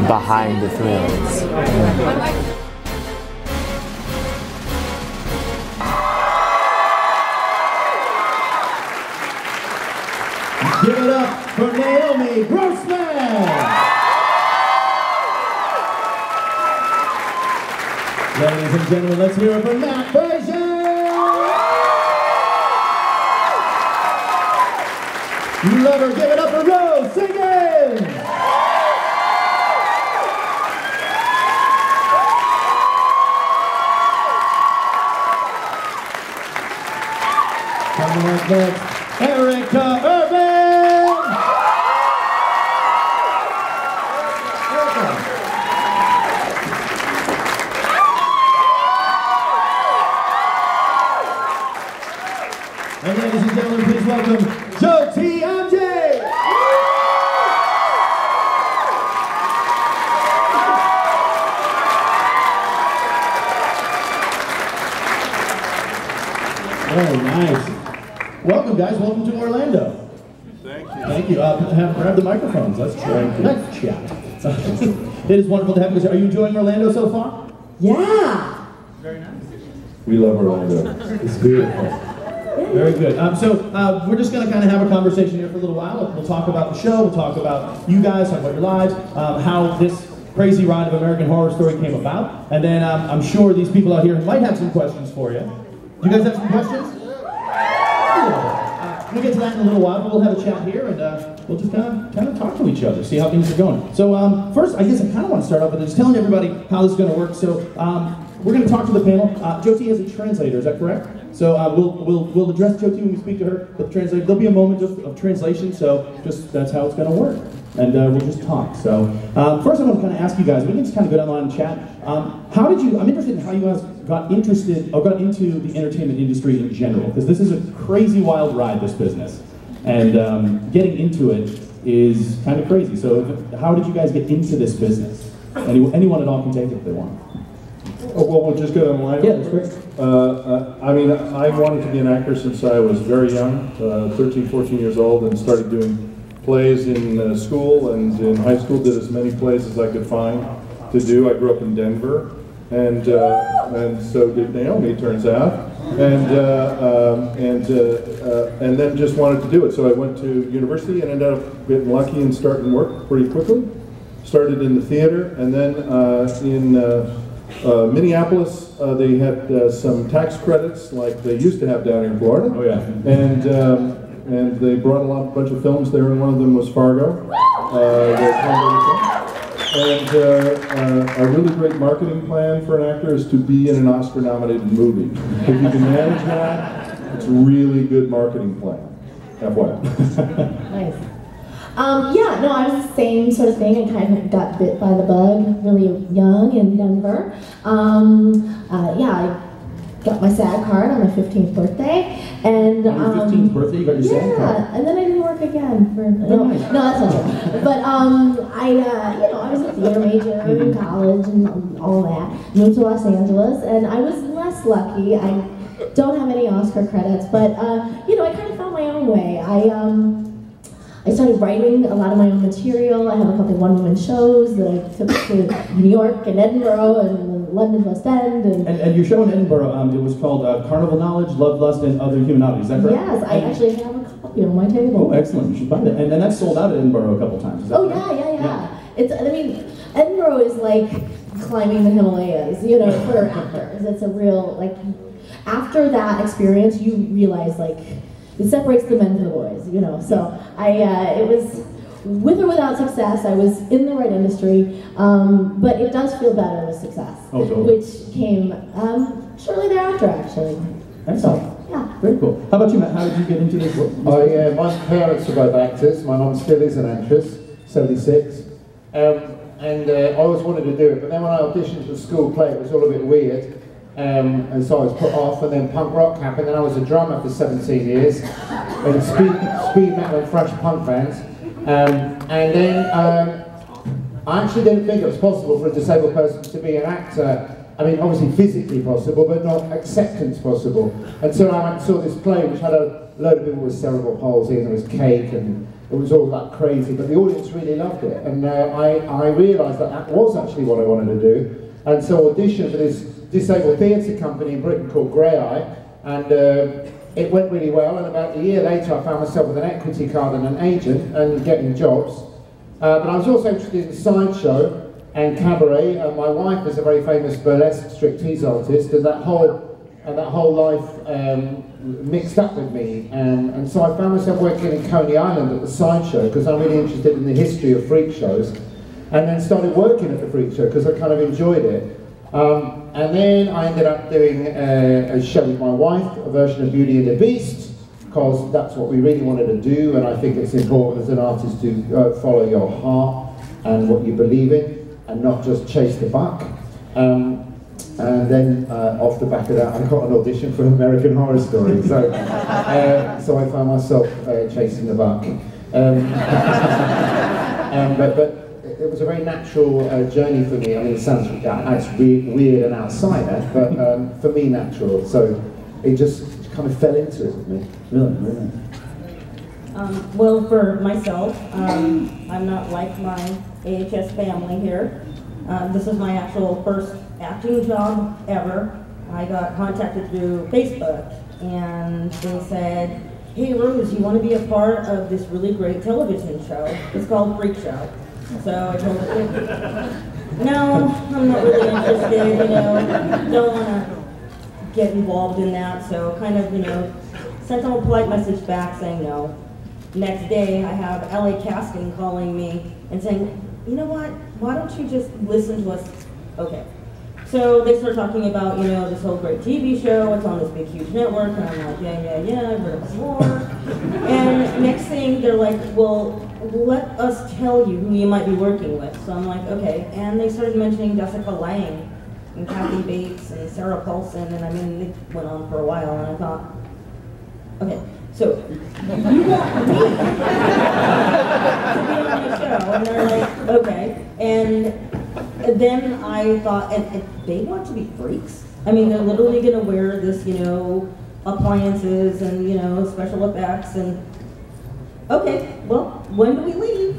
Behind the thrills. Give it up for Naomi Grossman! Ladies and gentlemen, let's hear it for Matt Frazier! You love her, give it up for Rose singing! Coming up next, Erica Irvin! And ladies and gentlemen, please welcome Joe TMJ! Very nice. Welcome, guys. Welcome to Orlando. Thank you. Thank you. Grab the microphones. Let's chat. It is wonderful to have you guys. Are you enjoying Orlando so far? Yeah. Very nice. We love Orlando. It's beautiful. Very good. We're just going to kind of have a conversation here for a little while. We'll talk about the show. We'll talk about you guys, talk about your lives, how this crazy ride of American Horror Story came about, and then I'm sure these people out here might have some questions for you. Do you guys have some questions? We'll get to that in a little while, but we'll have a chat here, and we'll just kind of talk to each other, see how things are going. So first, I guess I kind of want to start off with just telling everybody how this is going to work. So we're going to talk to the panel. Jyoti is a translator, is that correct? So we'll address Jyoti when we speak to her, but the translator, there'll be a moment of translation, so just that's how it's going to work. And we'll just talk. So first I want to kind of ask you guys, we can just kind of go down the line and chat. I'm interested in how you guys got into the entertainment industry in general, because this is a crazy wild ride, this business. And getting into it is kind of crazy. So how did you guys get into this business? Anyone at all can take it if they want. Oh, well, we'll just go online. Yeah, that's great. I mean, I wanted to be an actor since I was very young, 13, 14 years old, and started doing plays in school, and in high school did as many plays as I could find to do. I grew up in Denver, and so did Naomi, it turns out, and then just wanted to do it. So I went to university and ended up getting lucky and starting work pretty quickly. Started in the theater, and then in Minneapolis, they had some tax credits like they used to have down here in Florida. Oh yeah. And they brought a bunch of films there, and one of them was Fargo. And a really great marketing plan for an actor is to be in an Oscar-nominated movie. If you can manage that, it's a really good marketing plan. FYI. Nice. Yeah, no, I was the same sort of thing and kind of got bit by the bug really young in Denver. Yeah, I got my SAG card on my 15th birthday. And, on your 15th birthday, you got your SAG card? Yeah, and then I didn't work again. No, that's not true. But I was a theater major in college and all that. Moved to Los Angeles, and I was less lucky. I don't have any Oscar credits, but I kind of found my own way. I started writing a lot of my own material. I have a couple one-woman shows that I took to New York and Edinburgh and London West End. And your show in Edinburgh, it was called Carnival Knowledge, Love, Lust, and Other Human Oddities, is that correct? Yes, I actually have a copy on my table. Oh, excellent. You should buy that. And that's sold out at Edinburgh a couple times, is that correct? Yeah. Edinburgh is like climbing the Himalayas, for actors. It's a real, after that experience, you realize, it separates the men from the boys, So it was, with or without success, I was in the right industry, but it does feel better with success, which came shortly thereafter, actually. Excellent. Yeah. Very cool. How about you, Matt? How did you get into this? My parents are both actors. My mum still is an actress, 76. And I always wanted to do it, but then when I auditioned for the school play, it was all a bit weird. And so I was put off, and then punk rock happened, and I was a drummer for 17 years in speed metal and thrash punk bands. And then I actually didn't think it was possible for a disabled person to be an actor. I mean, obviously physically possible, but not acceptance possible. And so I went and saw this play which had a load of people with cerebral palsy, and there was cake and it was all that crazy, but the audience really loved it, and I realised that that was actually what I wanted to do, and so auditioned for this disabled theatre company in Britain called Grey Eye, and it went really well, and about a year later I found myself with an equity card and an agent and getting jobs. But I was also interested in sideshow and cabaret. My wife is a very famous burlesque striptease artist, and that whole life mixed up with me. And so I found myself working in Coney Island at the sideshow because I'm really interested in the history of freak shows, and then started working at the freak show because I kind of enjoyed it. And then I ended up doing a show with my wife, a version of Beauty and the Beast, because that's what we really wanted to do, and I think it's important as an artist to follow your heart and what you believe in, and not just chase the buck. And then off the back of that, I got an audition for American Horror Story, so I found myself chasing the buck. But it was a very natural journey for me. I mean, it sounds weird and outsider, but for me, natural. So it just kind of fell into it with me. Really. Well, for myself, I'm not like my AHS family here. This is my actual first acting job ever. I got contacted through Facebook, and they said, "Hey Rose, you want to be a part of this really great television show? It's called Freakshow." So I told them, "No, I'm not really interested, you know, don't want to get involved in that." So kind of, you know, sent them a polite message back saying no. Next day, I have LA Casting calling me and saying, "You know what, why don't you just listen to us?" Okay. So they start talking about, you know, this whole great TV show, it's on this big huge network, and I'm like, yeah, I've heard of it before. And next thing, they're like, "Well, let us tell you who you might be working with." So I'm like, okay. And they started mentioning Jessica Lange, and Kathy Bates, and Sarah Paulson, and I mean, it went on for a while, and I thought, okay, so you want me to be on the show? And they're like, okay. And then I thought, and they want to be freaks? I mean, they're literally going to wear this, you know, appliances and, you know, special effects, and okay, well, when do we leave?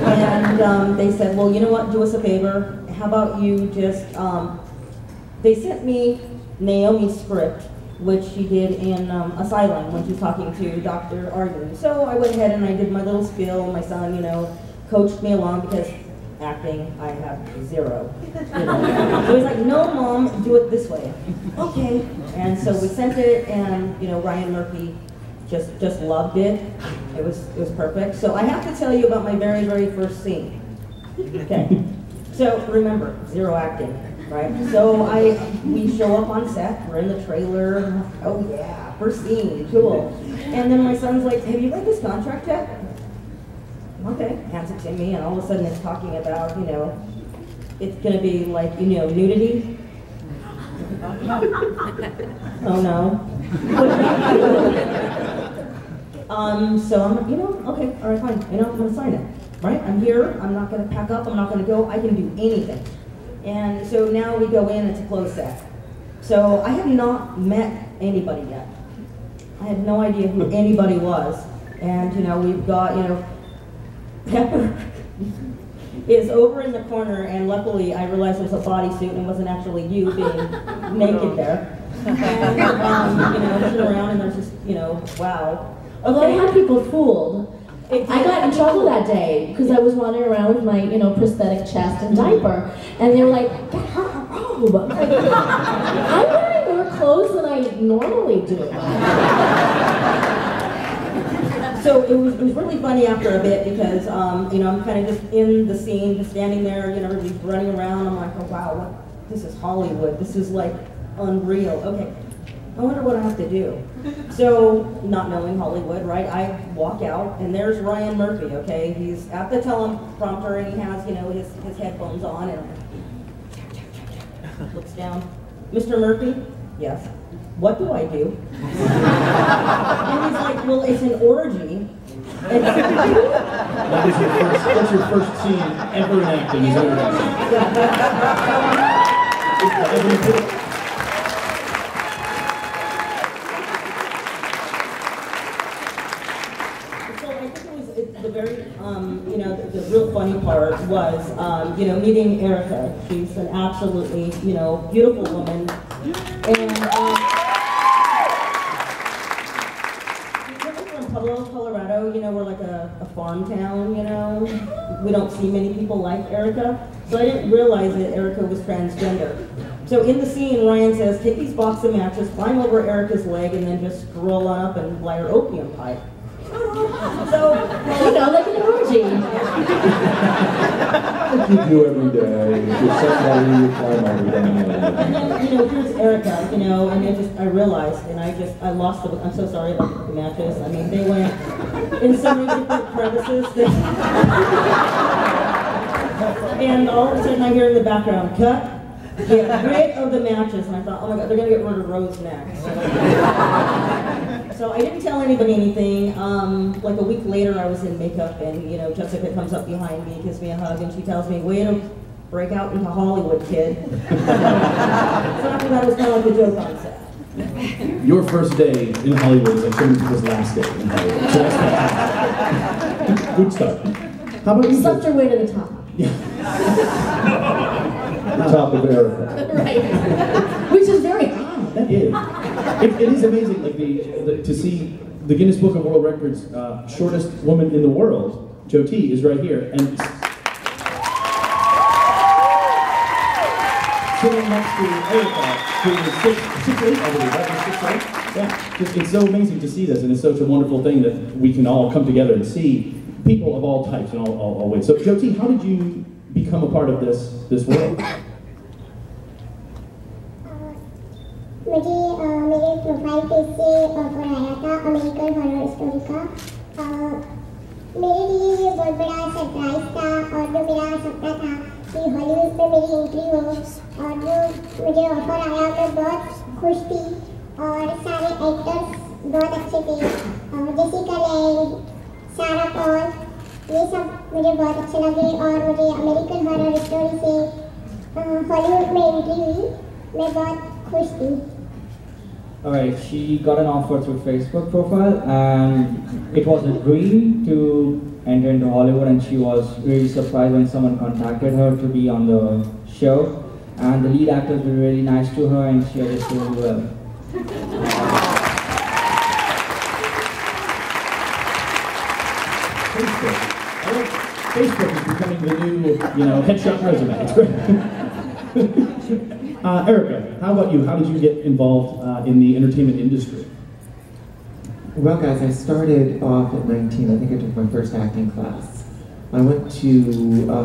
And they said, well, you know what, do us a favor. How about you just, they sent me Naomi's script, which she did in Asylum when she's talking to Dr. Arden. So I went ahead and I did my little spiel. My son, you know, coached me along because acting, I have zero. You know. So he's like, "No, Mom, do it this way." Okay. And so we sent it, and you know, Ryan Murphy just loved it. It was perfect. So I have to tell you about my very, very first scene. Okay. So remember, zero acting, right? So we show up on set, we're in the trailer, oh yeah, first scene, cool. And then my son's like, "Have you read this contract yet?" Okay, hands it to me, and all of a sudden it's talking about, you know, it's gonna be like, you know, nudity. Oh no. So I'm like, you know, okay, all right, fine, you know, I'm gonna sign it, right? I'm here, I'm not gonna pack up, I'm not gonna go, I can do anything. And so now we go in, it's a closed set. So I have not met anybody yet. I had no idea who anybody was. And, you know, we've got, you know, Pepper is over in the corner, and luckily I realized it was a bodysuit and it wasn't actually you being naked there. And, you know, looking around, and there's just, you know, wow. Although I had people fooled. I got in trouble that day because I was wandering around with my, you know, prosthetic chest and diaper, and they were like, "Get her a robe." I'm like, I'm wearing more clothes than I normally do. So it was really funny after a bit because, you know, I'm kind of just in the scene, just standing there, you know, everybody's running around. I'm like, oh wow, this is Hollywood. This is like unreal. Okay, I wonder what I have to do. So, not knowing Hollywood, right, I walk out, and there's Ryan Murphy, okay? He's at the teleprompter, and he has, you know, his headphones on, and looks down. "Mr. Murphy?" "Yes." "What do I do?" And he's like, "Well, it's an orgy." And That's your first scene ever in acting, is it? very, you know, the real funny part was, you know, meeting Erica. She's an absolutely, you know, beautiful woman. And she's coming from Pueblo, Colorado. You know, we're like a farm town, you know. We don't see many people like Erica. So I didn't realize that Erica was transgender. So in the scene, Ryan says, take these box of matches, climb over Erica's leg, and then just roll on up and light her opium pipe. So, You know, like an orgy. Like you do every day. If you're somebody, you climb over them. and then, you know, here's Erica, you know, and I realized, and I lost the, I'm so sorry about the matches. I mean, they went in so many different crevices. And all of a sudden I hear in the background, cut. Get rid of the matches, and I thought, oh my God, they're gonna get rid of Rose next. So I didn't tell anybody anything. Like a week later, I was in makeup, and you know, Jessica comes up behind me, gives me a hug, and she tells me, "Way to break out into Hollywood, kid." So after that, it was kind of like a joke on set. Your first day in Hollywood is like so many people's last day in Hollywood. So that's good stuff. How about you? Slept your way to the top. The top of Erica. Right. Which is very odd. That is. It is amazing, like to see the Guinness Book of World Records shortest woman in the world. Joe T is right here, and sitting next to Erica, who is 6'8", I believe, right? 6'8". Yeah, it's so amazing to see this, and it's such a wonderful thing that we can all come together and see people of all types and all ways. So, Joe T, how did you become a part of this world? मुझे मेरे profile page से offer आया था American horror story का। मेरे लिए ये बहुत बड़ा सरप्राइज था, और जो मेरा सपना था कि हॉलीवुड में मेरी एंट्री हो, और जो मुझे ऑफर आया मैं बहुत खुश थी। और सारे एक्टर्स बहुत अच्छे थे, जेसिका लैंग, सारा पॉल, ये सब मुझे बहुत अच्छे लगे, और मुझे अमेरिकन हॉरर स्टोरी से हॉलीवुड में एंट्री हुई। मैं बहुत खुश थी। Alright, she got an offer through Facebook profile, and it was a dream to enter into Hollywood, and she was really surprised when someone contacted her to be on the show. And the lead actors were really nice to her, and she did really well. Facebook is becoming the new, headshot resume. It's great. Erica, how about you? How did you get involved in the entertainment industry? Well, guys, I started off at 19. I think I took my first acting class. I went to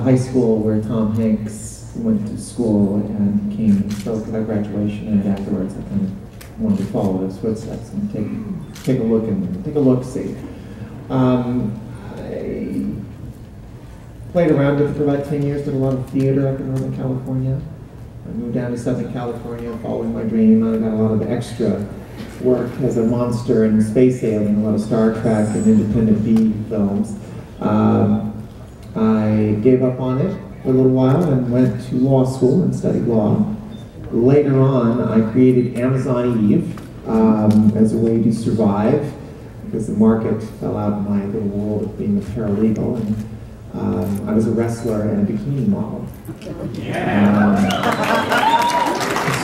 high school where Tom Hanks went to school and came and spoke at our graduation, and afterwards I kind of wanted to follow his footsteps and take a look, see. I played around with it for about 10 years, did a lot of theater up in Northern California. I moved down to Southern California following my dream. I got a lot of extra work as a monster and space alien, a lot of Star Trek and independent B films. I gave up on it for a little while and went to law school and studied law. Later on, I created Amazon Eve as a way to survive because the market fell out of my little world of being a paralegal. And I was a wrestler and a bikini model. A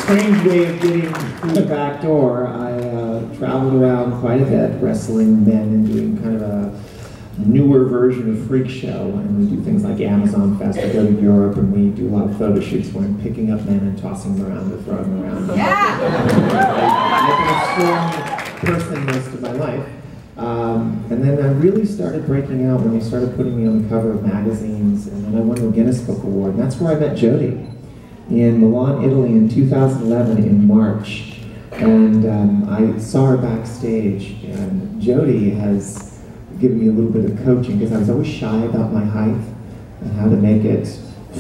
strange way of getting through the back door. I traveled around quite a bit, wrestling men and doing kind of a newer version of Freakshow. And we do things like Amazon Fest. We go to Europe and we do a lot of photo shoots where I'm picking up men and tossing them around or throwing them around. Yeah. I've been a strong person most of my life. And then I really started breaking out when they started putting me on the cover of magazines, and then I won the Guinness Book Award, and that's where I met Jodie in Milan, Italy in 2011 in March. And I saw her backstage, and Jodie has given me a little bit of coaching because I was always shy about my height and how to make it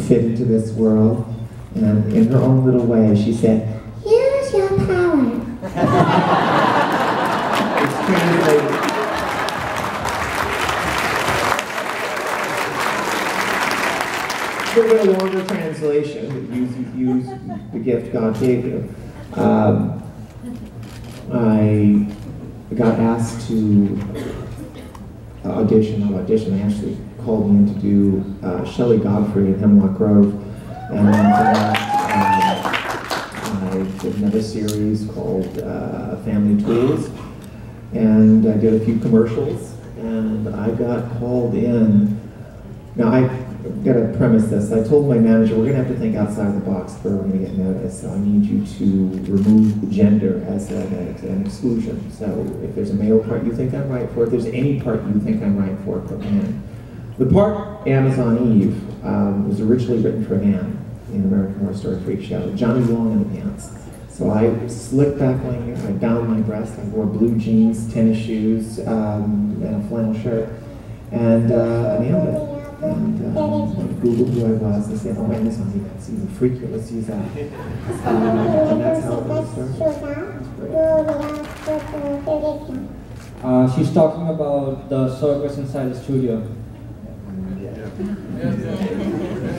fit into this world. And in her own little way, she said, "Use your power." It's translated. A little bit longer translation, but use the gift God gave you. I got asked to they actually called me in to do Shelley Godfrey at Hemlock Grove. And I did another series called Family Tools. And I did a few commercials. And I got called in. Now, I got to premise this. I told my manager, we're going to have to think outside the box if we're going to get noticed. So I need you to remove gender as an exclusion. So if there's a male part you think I'm right for, if there's any part you think I'm right for, put me in. The part Amazon Eve was originally written for a man in American Horror Story Freakshow, Johnny Long in the pants. So I slicked back my hair, I bound my breast, I wore blue jeans, tennis shoes, and a flannel shirt, and I nailed it. And Googled who I was, and said, oh, Amazon Eve, that's even freakier, let's use that. And that's how it really started. She's talking about the circus inside the studio.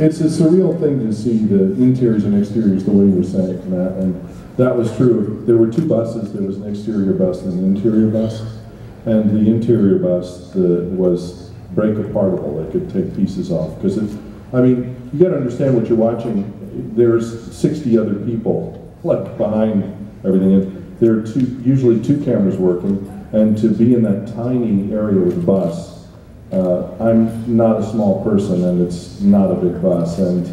It's a surreal thing to see the interiors and exteriors the way you were saying, Matt, and that was true. There were two buses. There was an exterior bus and an interior bus, and the interior bus was break apartable. It could take pieces off because I mean, you got to understand what you're watching. There's 60 other people like behind everything. And there are usually two cameras working, and to be in that tiny area with the bus. I'm not a small person, and it's not a big bus, and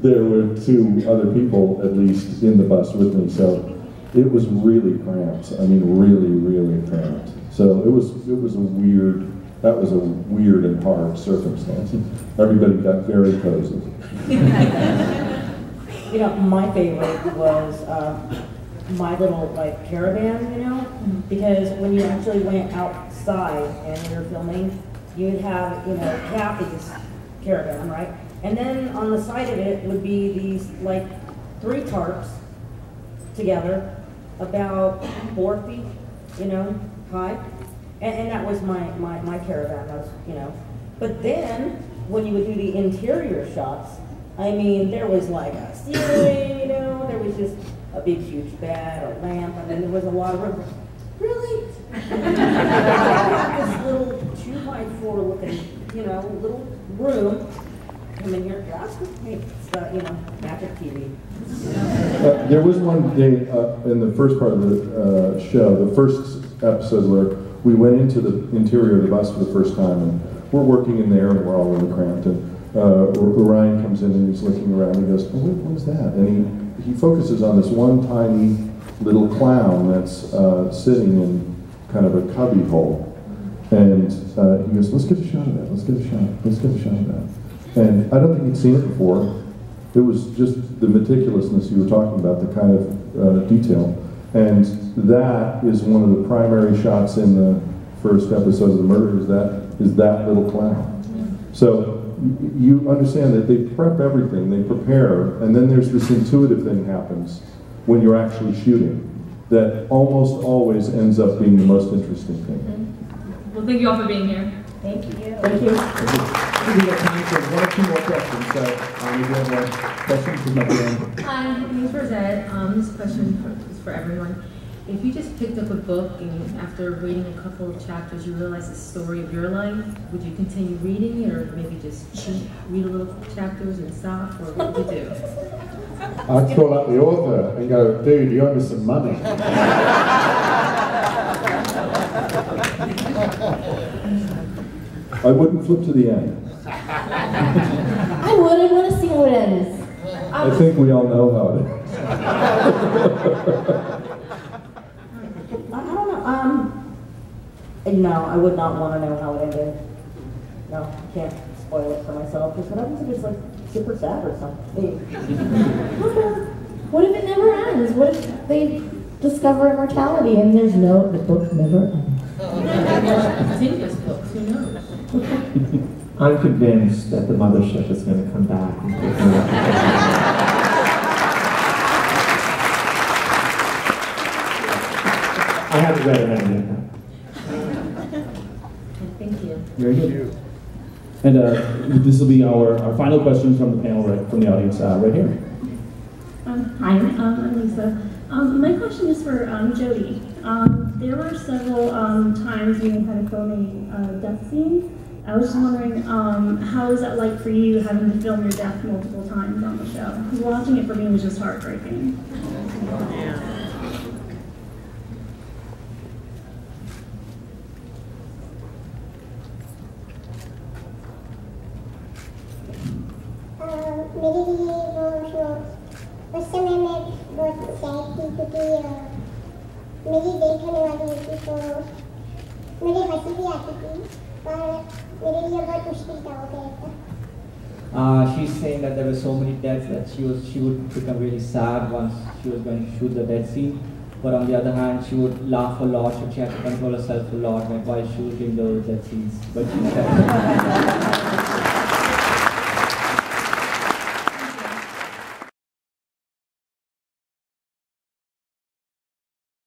there were two other people, at least, in the bus with me, so it was really cramped. I mean, really, really cramped. So it was a weird and hard circumstance. Everybody got very cozy. You know, my favorite was my little caravan, you know, because when you actually went outside and you were filming, you'd have, you know, Kathy's caravan, right? And then on the side of it would be these 3 tarps together, about 4 feet, you know, high. And that was my caravan, that was, you know. But then when you would do the interior shots, I mean, there was a ceiling, you know, there was just a big, huge bed, a lamp, and then there was a lot of room. Really? This little 2x4 looking, you know, little room. Come in here, it's the, you know, magic TV. There was one day in the first part of the show, the first episode where we went into the interior of the bus for the first time, and we're working in there, and we're all really cramped, and Ryan comes in and he's looking around and he goes, oh, what was that? And he focuses on this one tiny little clown that's sitting in kind of a cubby hole. And he goes, let's get a shot of that, let's get a shot of that. And I don't think he'd seen it before. It was just the meticulousness you were talking about, the kind of detail. And that is one of the primary shots in the first episode of The Murder, is that little clown. So you understand that they prep everything, they prepare, and then there's this intuitive thing happens when you're actually shooting that almost always ends up being the most interesting thing. Well, thank you all for being here. Thank you. Thank you. We have time for 1 or 2 more questions. So, if you have a question, please let me know. Hi, my name is Rosette. This question is for everyone. If you just picked up a book and after reading a couple of chapters you realize the story of your life, would you continue reading it or maybe just cheat, read a little chapters and stop, or what would you do? I'd call up the author and go, dude, you owe me some money. I wouldn't flip to the end. I want to see how it ends. I think we all know how it ends. I don't know. No, I would not want to know how it ended. No, I can't spoil it for myself. Because what happens if it's super sad or something? What if it never ends? What if they discover immortality and the book never ends? Continuous books, who knows? I'm convinced that the mothership is going to come back and pick me up. I haven't read it yet. Thank you. Very good. And this will be our final question from the panel, from the audience, right here. Hi, I'm Lisa. My question is for Jody. There were several times you had to film a death scene. I was just wondering, how is that like for you, having to film your death multiple times on the show? Because watching it for me was just heartbreaking. मेरे लिए वो show उस समय मैं बहुत sad थी क्योंकि मेरी डेथ होने वाली थी तो मुझे हंसी भी आती थी पर मेरे लिए बहुत मुश्किल था वो character. She's saying that there were so many deaths that she would become really sad once she was going to shoot the death scene. But on the other hand, she would laugh a lot, so she had to control herself a lot while shooting those death scenes. But she said